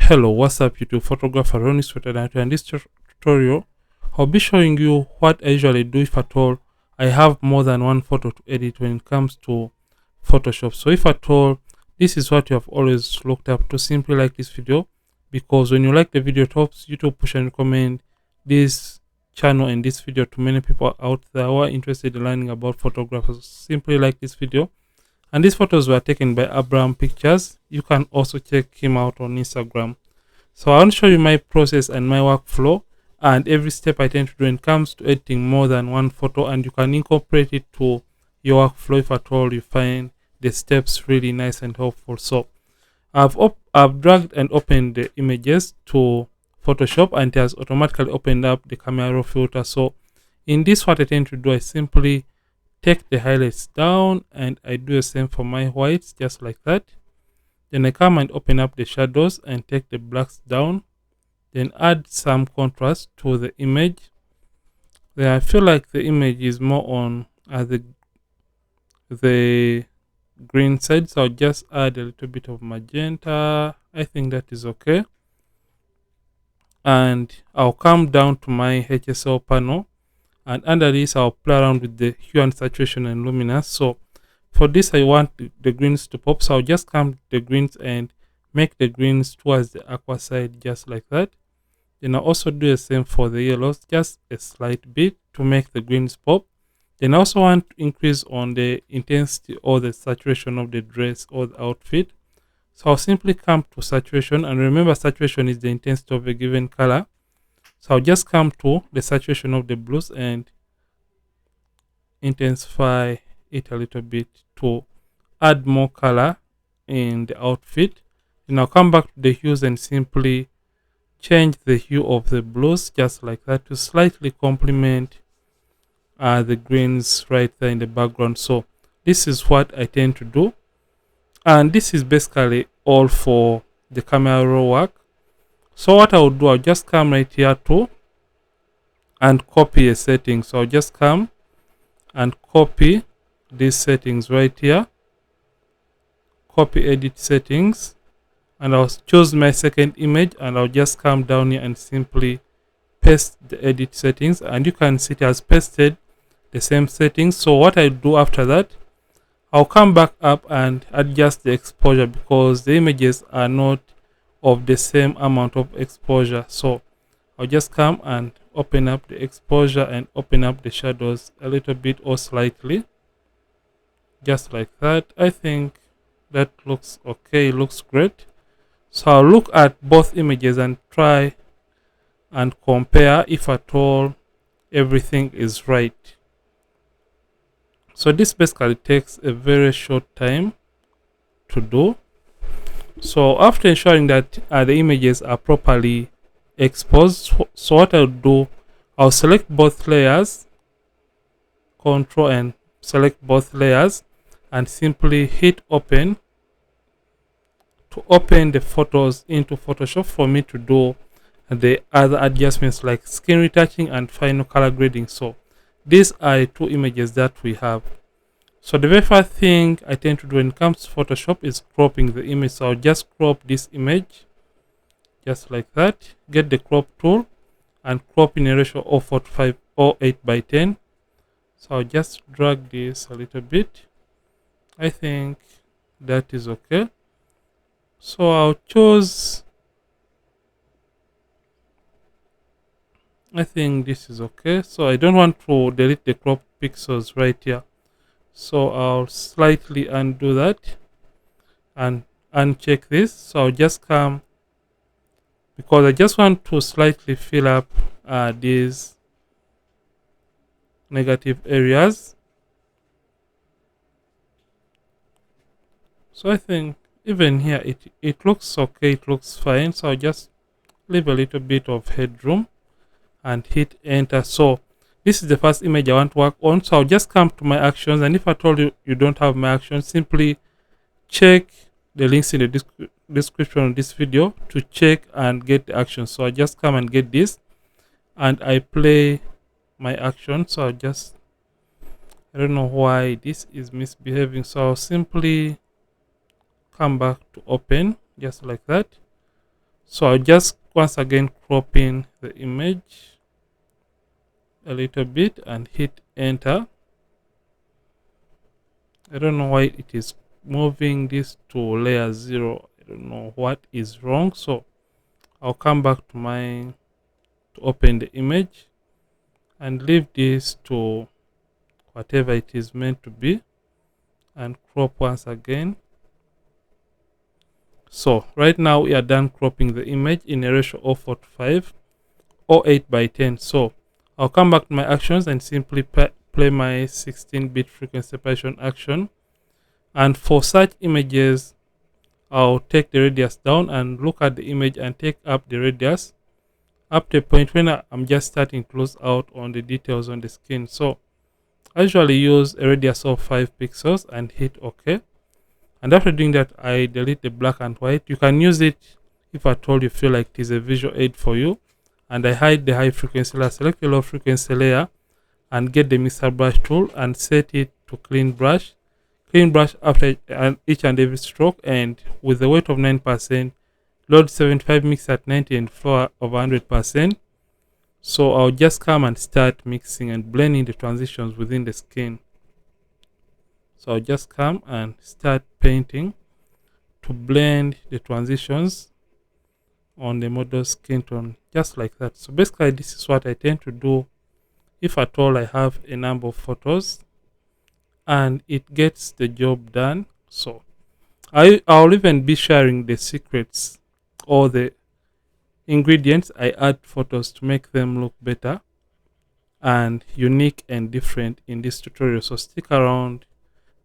Hello, what's up YouTube? Photographer Ronnie Sweater, and in this tutorial I'll be showing you what I usually do if at all I have more than one photo to edit when it comes to Photoshop. So if at all this is what you have always looked up to, simply like this video, because when you like the video it helps YouTube push and recommend this channel and this video to many people out there who are interested in learning about photographers. Simply like this video. And these photos were taken by Abraham Pictures. You can also check him out on Instagram. So I want to show you my process and my workflow and every step I tend to do when it comes to editing more than one photo, and you can incorporate it to your workflow if at all you find the steps really nice and helpful. So I've dragged and opened the images to Photoshop, and it has automatically opened up the camera raw filter. So in this, what I tend to do, I simply take the highlights down and I do the same for my whites, just like that. Then I come and open up the shadows and take the blacks down, then add some contrast to the image. Then I feel like the image is more on the green side, so I'll just add a little bit of magenta. I think that is okay. And I'll come down to my HSL panel, and under this I'll play around with the hue and saturation and luminance. So for this I want the greens to pop, so I'll just come to the greens and make the greens towards the aqua side, just like that. Then I'll also do the same for the yellows, just a slight bit to make the greens pop. Then I also want to increase on the intensity or the saturation of the dress or the outfit. So I'll simply come to saturation, and remember saturation is the intensity of a given color. So I'll just come to the saturation of the blues and intensify it a little bit to add more color in the outfit. Then I'll come back to the hues and simply change the hue of the blues, just like that, to slightly complement the greens right there in the background. So this is what I tend to do, and this is basically all for the camera raw work. So what I'll do, I'll just come right here too and copy a setting. So I'll just come and copy these settings right here, copy edit settings, and I'll choose my second image, and I'll just come down here and simply paste the edit settings, and you can see it has pasted the same settings. So what I do after that, I'll come back up and adjust the exposure, because the images are not of the same amount of exposure. So I'll just come and open up the exposure and open up the shadows a little bit or slightly, just like that. I think that looks okay, looks great. So I'll look at both images and try and compare if at all everything is right. So this basically takes a very short time to do. So after ensuring that the images are properly exposed, so what I'll do, I'll select both layers, control and select both layers, and simply hit open to open the photos into Photoshop for me to do the other adjustments like skin retouching and final color grading. So these are the two images that we have. So the very first thing I tend to do when it comes to Photoshop is cropping the image. So I'll just crop this image, just like that. Get the crop tool and crop in a ratio of 45 or 8:10. So I'll just drag this a little bit. I think that is okay. So I'll choose, I think this is okay. So I don't want to delete the crop pixels right here. So I'll slightly undo that and uncheck this. So I'll just come, because I just want to slightly fill up these negative areas. So I think even here it looks okay, it looks fine. So I'll just leave a little bit of headroom and hit enter. So this is the first image I want to work on. So I'll just come to my actions, and if I told you don't have my actions, simply check the links in the description of this video to check and get the action. So I just come and get this and I play my action. So I don't know why this is misbehaving. So I'll simply come back to open, just like that. So I'll just once again crop in the image a little bit and hit enter. I don't know why it is moving this to layer 0. I don't know what is wrong. So I'll come back to to open the image and leave this to whatever it is meant to be and crop once again. So right now we are done cropping the image in a ratio of 4 to 5 or 8 by 10. So I'll come back to my actions and simply play my 16-bit frequency separation action. And for such images, I'll take the radius down and look at the image and take up the radius up to a point when I'm just starting to close out on the details on the skin. So I usually use a radius of 5 pixels and hit OK. And after doing that, I delete the black and white. You can use it if at all you feel like it is a visual aid for you. And I hide the high frequency layer, select the low frequency layer and get the mixer brush tool and set it to clean brush. Clean brush after each and every stroke, and with the weight of 9%, load 75 mix at 90 and flow of 100%. So I'll just come and start mixing and blending the transitions within the skin. So I'll just come and start painting to blend the transitions on the model's skin tone, just like that. So basically this is what I tend to do if at all I have a number of photos and it gets the job done. So I'll even be sharing the secrets or the ingredients I add photos to make them look better and unique and different in this tutorial. So stick around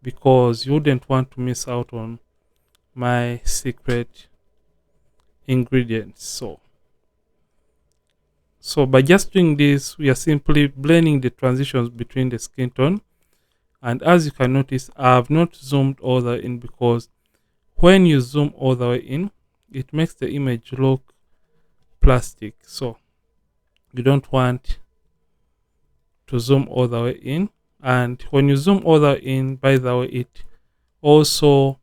because you wouldn't want to miss out on my secret ingredients. So by just doing this, we are simply blending the transitions between the skin tone. And as you can notice, I have not zoomed all the way in because when you zoom all the way in, it makes the image look plastic. So you don't want to zoom all the way in. And when you zoom all the way in, by the way, it also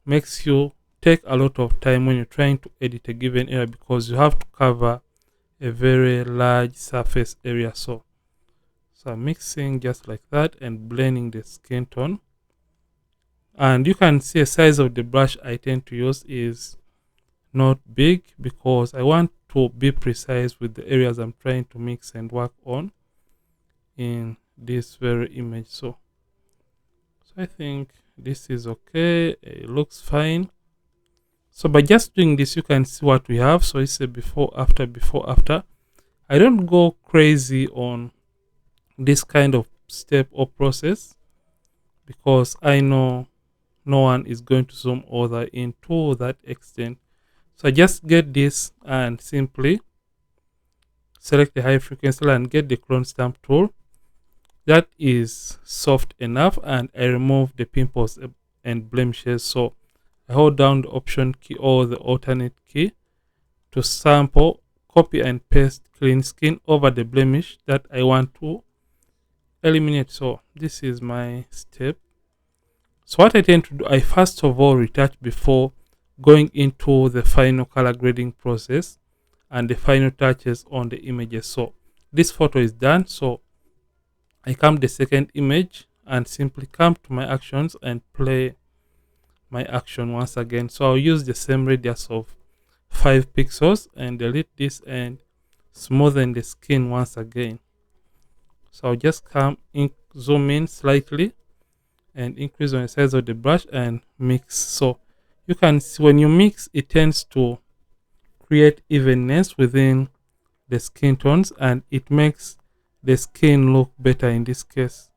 makes you take a lot of time when you're trying to edit a given area because you have to cover a very large surface area. So I'm mixing just like that and blending the skin tone. And you can see the size of the brush I tend to use is not big because I want to be precise with the areas I'm trying to mix and work on in this very image. So I think this is okay. It looks fine. So by just doing this, you can see what we have. So it's a before after. I don't go crazy on this kind of step or process because I know no one is going to zoom all that in to that extent. So I just get this and simply select the high frequency and get the clone stamp tool. That is soft enough, and I remove the pimples and blemishes. So I hold down the option key or the alternate key to sample, copy and paste clean skin over the blemish that I want to eliminate. So this is my step. So what I tend to do, I first of all retouch before going into the final color grading process and the final touches on the images. So this photo is done. So I come to the second image and simply come to my actions and play my action once again. So I'll use the same radius of 5 pixels and delete this and smoothen the skin once again. So I'll just come in, zoom in slightly and increase on the size of the brush and mix. So you can see when you mix, it tends to create evenness within the skin tones and it makes the skin look better in this case.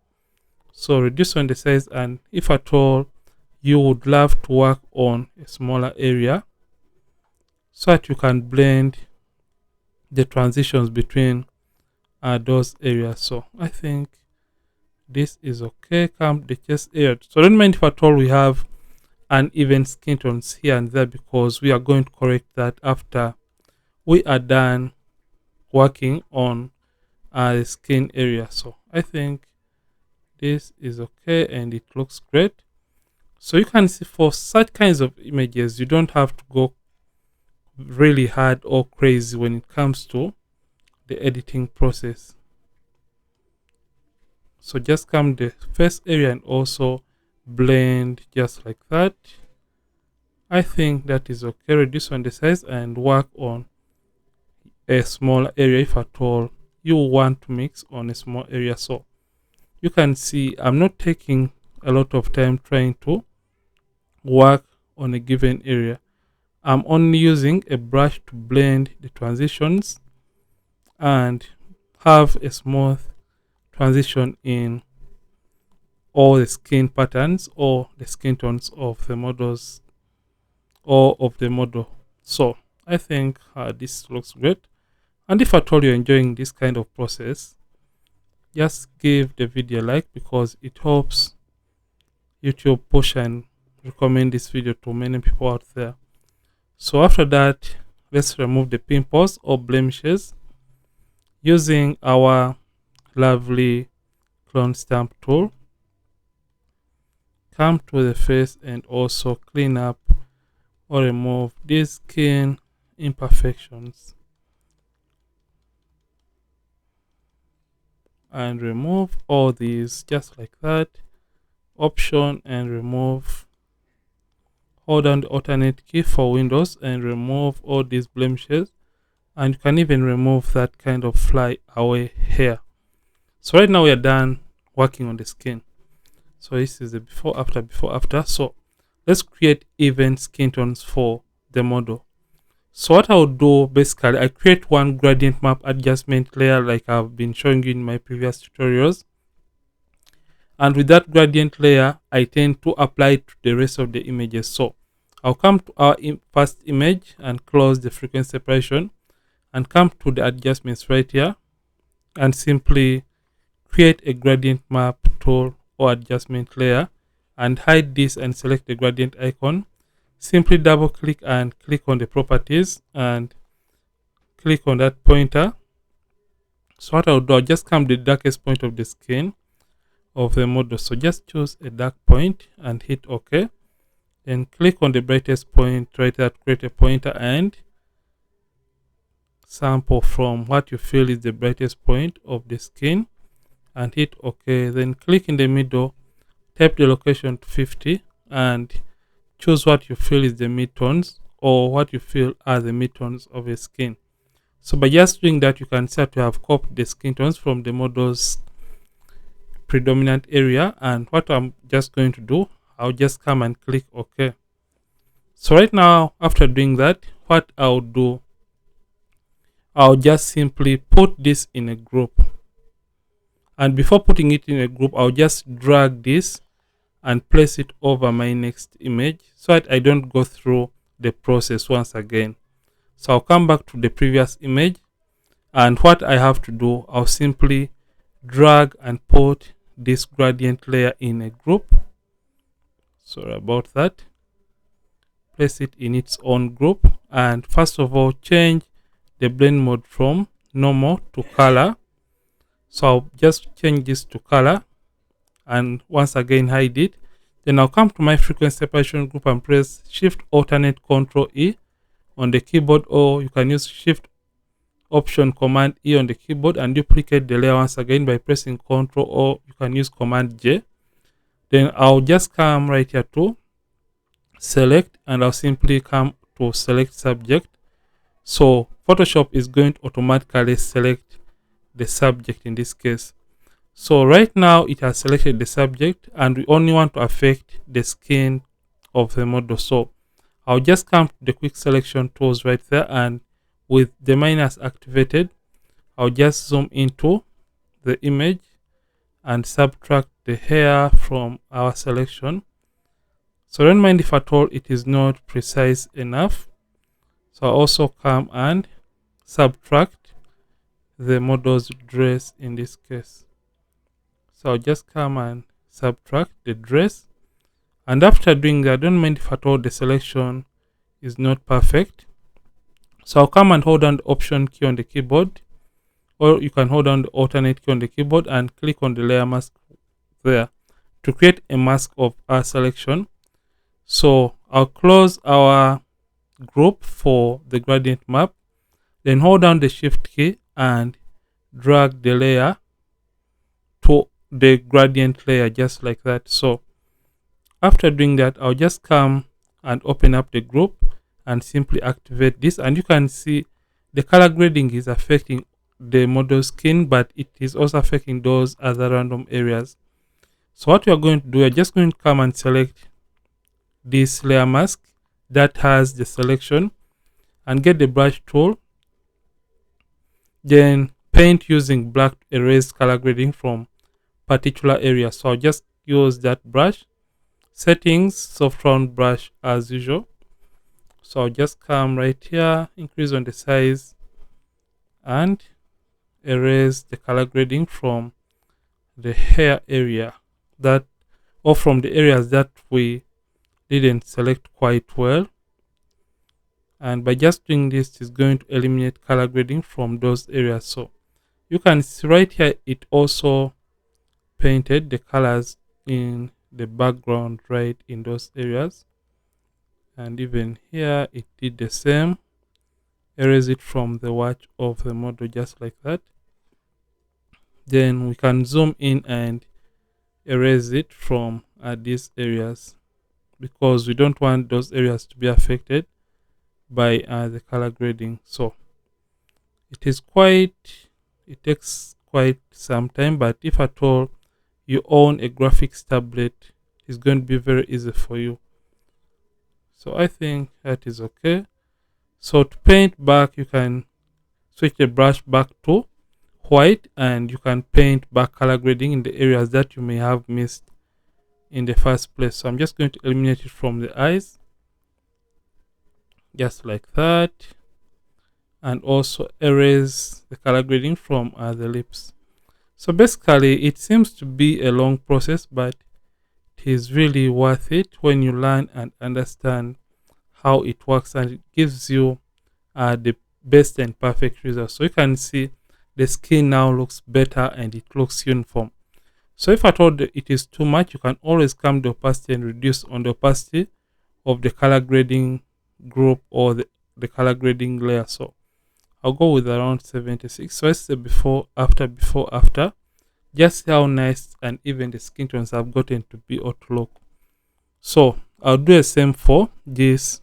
So reduce on the size, and if at all you would love to work on a smaller area so that you can blend the transitions between those areas. So I think this is okay. Come the chest area. So don't mind if at all we have uneven skin tones here and there because we are going to correct that after we are done working on the skin area. So I think this is okay and it looks great. So you can see for such kinds of images, you don't have to go really hard or crazy when it comes to the editing process. So just come the first area and also blend just like that. I think that is okay. Reduce on the size and work on a small area if at all you want to mix on a small area. So you can see I'm not taking a lot of time trying to work on a given area. I'm only using a brush to blend the transitions and have a smooth transition in all the skin patterns or the skin tones of the models or of the model. So I think this looks great. And if at all you're enjoying this kind of process, just give the video a like because it helps YouTube push and recommend this video to many people out there. So after that, let's remove the pimples or blemishes using our lovely clone stamp tool. Come to the face and also clean up or remove these skin imperfections and remove all these just like that. Option and remove. Hold down the alternate key for Windows and remove all these blemishes, and you can even remove that kind of fly away hair. So right now we are done working on the skin. So this is the before after. So let's create even skin tones for the model. So what I'll do basically, I create one gradient map adjustment layer like I've been showing you in my previous tutorials. And with that gradient layer, I tend to apply it to the rest of the images. So I'll come to our first image and close the frequency separation and come to the adjustments right here and simply create a gradient map tool or adjustment layer and hide this and select the gradient icon. Simply double click and click on the properties and click on that pointer. So what I'll do, I'll just come to the darkest point of the skin of the model. So just choose a dark point and hit OK. Then click on the brightest point right there to create a pointer and sample from what you feel is the brightest point of the skin and hit OK. Then click in the middle, type the location to 50 and choose what you feel is the midtones or what you feel are the midtones of a skin. So by just doing that, you can start to have copied the skin tones from the model's predominant area. And what I'm just going to do, I'll just come and click OK. So right now, after doing that, what I'll do, I'll just simply put this in a group. And before putting it in a group, I'll just drag this and place it over my next image so that I don't go through the process once again. So I'll come back to the previous image, and what I have to do, I'll simply drag and put this gradient layer in a group. Sorry about that. Place it in its own group, and first of all change the blend mode from normal to color. So I'll just change this to color and once again hide it. Then I'll come to my frequency separation group and press Shift Alternate Control E on the keyboard, or you can use Shift Option Command E on the keyboard and duplicate the layer once again by pressing Control, or you can use Command J. Then I'll just come right here to select and I'll simply come to select subject. So Photoshop is going to automatically select the subject in this case. So right now it has selected the subject and we only want to affect the skin of the model. So I'll just come to the quick selection tools right there, and with the minus activated, I'll just zoom into the image and subtract the hair from our selection. So don't mind if at all it is not precise enough. So I'll also come and subtract the model's dress in this case. So I'll just come and subtract the dress. And after doing that, don't mind if at all the selection is not perfect. So I'll come and hold down the Option key on the keyboard, or you can hold down the alternate key on the keyboard and click on the layer mask there to create a mask of our selection. So I'll close our group for the gradient map, then hold down the shift key and drag the layer to the gradient layer just like that. So after doing that, I'll just come and open up the group and simply activate this, and you can see the color grading is affecting the model skin, but it is also affecting those other random areas. So what we are going to do, we're just going to come and select this layer mask that has the selection and get the brush tool, then paint using black to erase color grading from particular area. So I'll just use that brush. Settings, soft round brush as usual. So I'll just come right here, increase on the size and erase the color grading from the hair area, that or from the areas that we didn't select quite well. And by just doing this, is going to eliminate color grading from those areas. So you can see right here, it also painted the colors in the background right in those areas, and even here it did the same. Erase it from the watch of the model just like that. Then we can zoom in and erase it from these areas, because we don't want those areas to be affected by the color grading. So it takes quite some time, but if at all you own a graphics tablet, it's going to be very easy for you. So I think that is okay. So to paint back, you can switch the brush back to white and you can paint back color grading in the areas that you may have missed in the first place. So I'm just going to eliminate it from the eyes just like that, and also erase the color grading from the lips. So basically it seems to be a long process, but it is really worth it when you learn and understand how it works, and it gives you the best and perfect results. So you can see the skin now looks better and it looks uniform. So if at all it is too much, you can always come to opacity and reduce on the opacity of the color grading group or the color grading layer. So I'll go with around 76. So let's say before after. Just see how nice and even the skin tones have gotten to be or to look. So I'll do the same for this.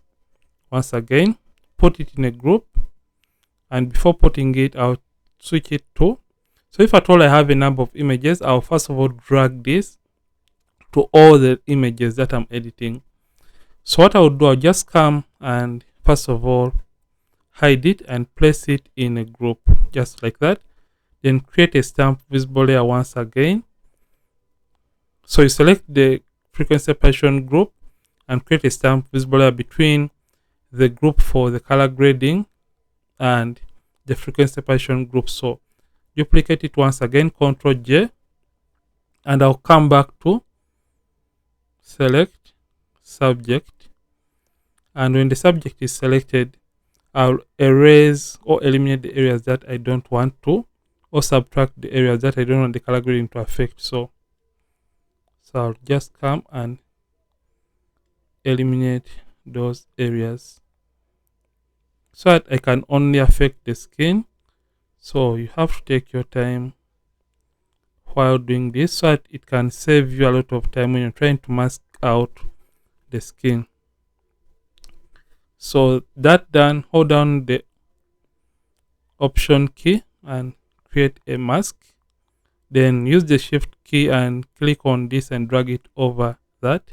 Once again, put it in a group, and before putting it, I'll switch it to, so if at all I have a number of images, I'll first of all drag this to all the images that I'm editing. So what I'll do, I'll just come and first of all hide it and place it in a group just like that. Then create a stamp visible layer once again. So you select the frequency separation group and create a stamp visible layer between the group for the color grading and the frequency separation group. So duplicate it once again, Ctrl J, and I'll come back to select subject, and when the subject is selected, I'll erase or eliminate the areas that I don't want to, or subtract the areas that I don't want the color grading to affect. So I'll just come and eliminate those areas so that I can only affect the skin. So you have to take your time while doing this so that it can save you a lot of time when you're trying to mask out the skin. So that done, hold down the option key and create a mask. Then use the shift key and click on this and drag it over that.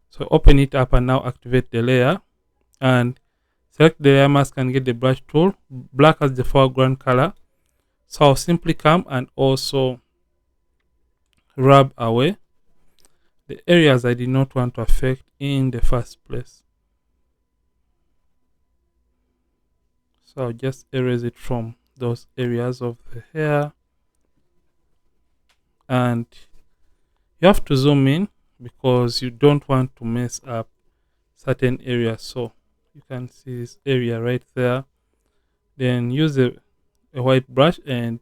So open it up and now activate the layer and select the layer mask and get the brush tool. Black as the foreground color. So I'll simply come and also rub away the areas I did not want to affect in the first place. So I'll just erase it from those areas of the hair. And you have to zoom in because you don't want to mess up certain areas. So you can see this area right there. Then use a white brush and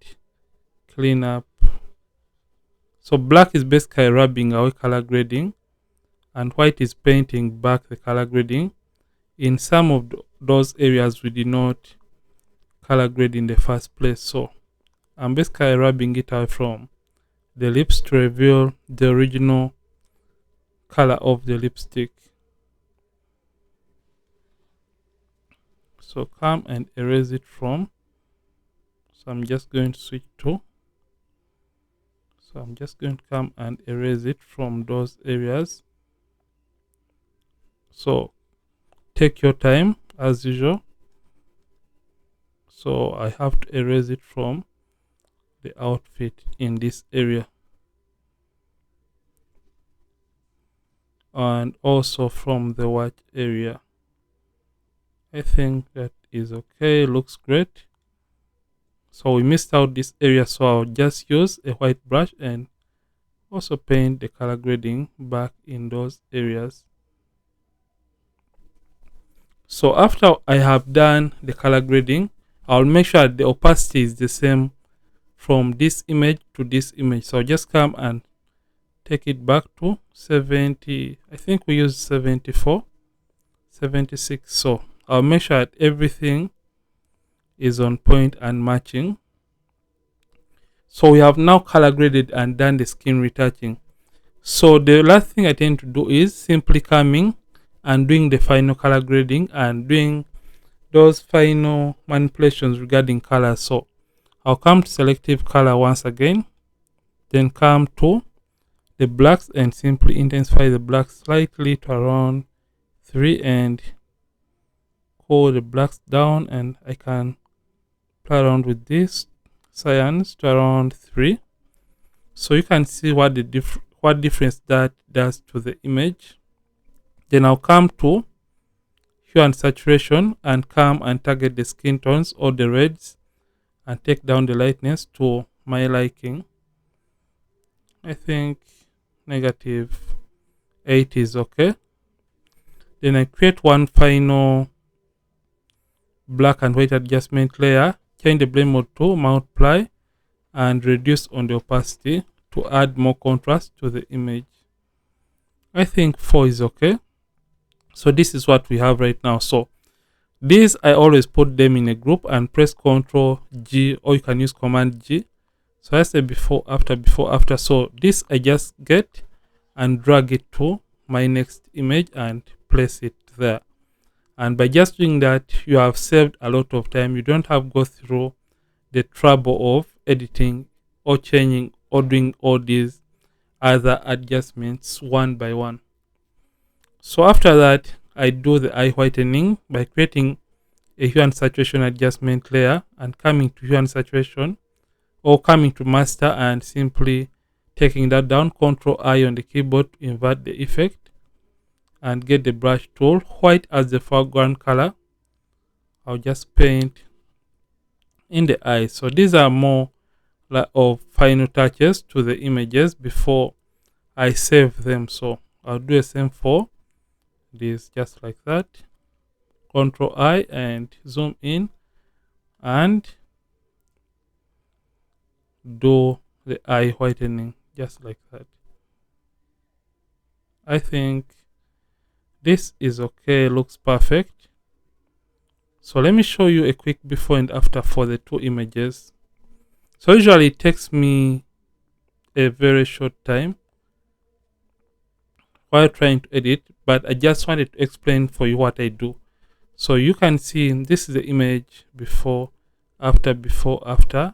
clean up. So black is basically rubbing away color grading, and white is painting back the color grading in some of those areas we did not color grade in the first place. So I'm basically rubbing it out from the lips to reveal the original color of the lipstick. So come and erase it from. So I'm just going to switch to. So I'm just going to come and erase it from those areas. So take your time as usual. So I have to erase it from the outfit in this area. And also from the white area. I think that is okay, looks great. So we missed out this area, so I'll just use a white brush and also paint the color grading back in those areas. So after I have done the color grading, I'll make sure the opacity is the same from this image to this image. So I'll just come and take it back to 70. I think we use 74, 76. So I'll make sure that everything is on point and matching. So we have now color graded and done the skin retouching. So the last thing I tend to do is simply coming and doing the final color grading and doing those final manipulations regarding color. So I'll come to selective color once again, then come to the blacks and simply intensify the blacks slightly to around 3 and cool the blacks down, and I can play around with this cyans to around 3. So you can see what the what difference that does to the image. Then I'll come to hue and saturation and come and target the skin tones or the reds and take down the lightness to my liking. I think -8 is okay. Then I create one final black and white adjustment layer, change the blend mode to multiply and reduce on the opacity to add more contrast to the image. I think 4 is okay. So this is what we have right now. So these I always put them in a group and press Ctrl G, or you can use Command G. So I say before, after, before, after. So this I just get and drag it to my next image and place it there. And by just doing that, you have saved a lot of time. You don't have to go through the trouble of editing or changing or doing all these other adjustments one by one. So after that, I do the eye whitening by creating a hue and saturation adjustment layer and coming to hue and saturation, or coming to master and simply taking that down, Ctrl I on the keyboard to invert the effect and get the brush tool, white as the foreground color. I'll just paint in the eyes. So these are more of final touches to the images before I save them. So I'll do the same for this, just like that. Ctrl I and zoom in and do the eye whitening, just like that. I think this is okay, looks perfect. So let me show you a quick before and after for the two images. So usually it takes me a very short time while trying to edit, but I just wanted to explain for you what I do. So you can see this is the image before, after, before, after.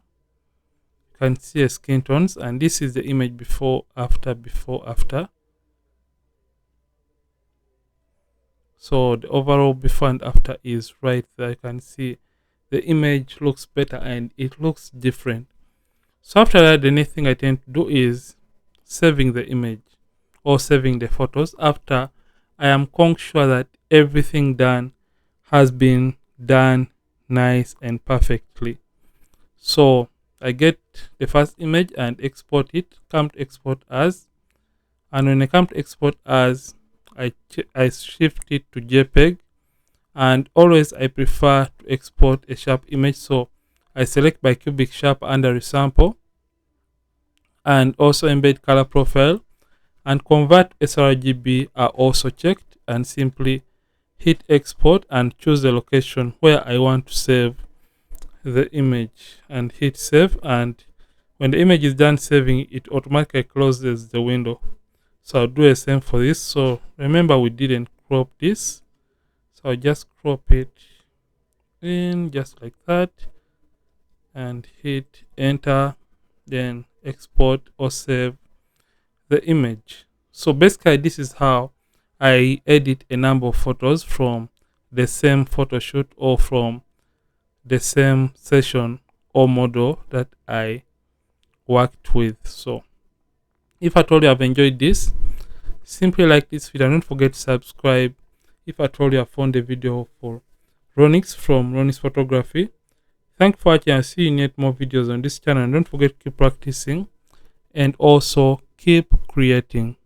You can see a skin tones, and this is the image before, after, before, after. So the overall before and after is right there. You can see the image looks better and it looks different. So after that, the next thing I tend to do is saving the image or saving the photos after I am sure that everything done has been done nice and perfectly. So I get the first image and export it, come to export as, and when I come to export as, I shift it to JPEG, and always I prefer to export a sharp image. So I select by cubic sharp under resample and also embed color profile, and convert sRGB are also checked, and simply hit export and choose the location where I want to save the image and hit save. And when the image is done saving, it automatically closes the window. So I'll do the same for this. So remember, we didn't crop this, so I'll just crop it in just like that and hit enter, then export or save the image. So basically, this is how I edit a number of photos from the same photo shoot or from the same session or model that I worked with. So if at all you have enjoyed this, simply like this video and don't forget to subscribe. If at all you have found the video for Ronix from Ronix Photography, thank you for watching and see you in yet more videos on this channel. And don't forget to keep practicing and also keep creating.